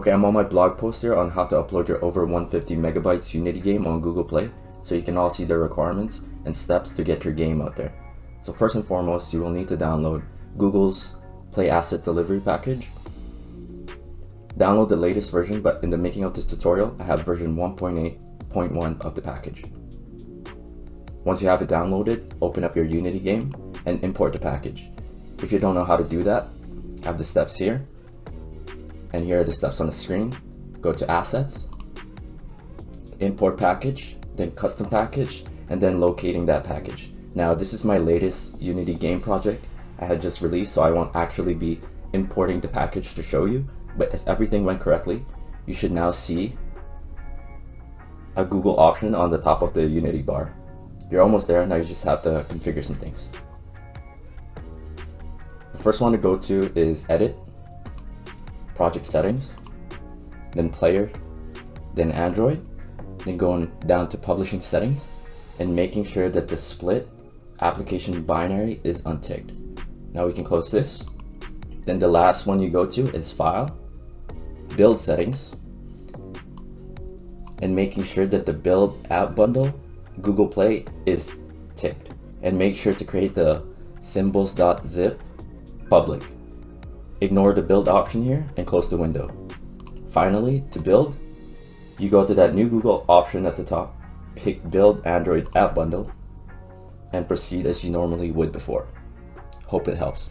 Okay, I'm on my blog post here on how to upload your over 150 megabytes Unity game on Google Play, so you can all see the requirements and steps to get your game out there. So first and foremost, you will need to download Google's Play Asset Delivery package. Download the latest version, but in the making of this tutorial, I have version 1.8.1 of the package. Once you have it downloaded, open up your Unity game and import the package. If you don't know how to do that, I have the steps here. And here are the steps on the screen. Go to Assets, Import Package, then Custom Package, and then locating that package. Now this is my latest Unity game project I had just released, so I won't actually be importing the package to show you, but if everything went correctly, you should now see a Google option on the top of the Unity bar. You're almost there, now you just have to configure some things. The first one to go to is Edit, Project Settings, then Player, then Android, then going down to Publishing Settings and making sure that the Split Application Binary is unticked. Now we can close this. Then the last one you go to is File, Build Settings, and making sure that the Build App Bundle Google Play is ticked. And make sure to create the symbols.zip public. Ignore the build option here and close the window. Finally, to build, you go to that new Google option at the top, pick Build Android App Bundle, and proceed as you normally would before. Hope it helps.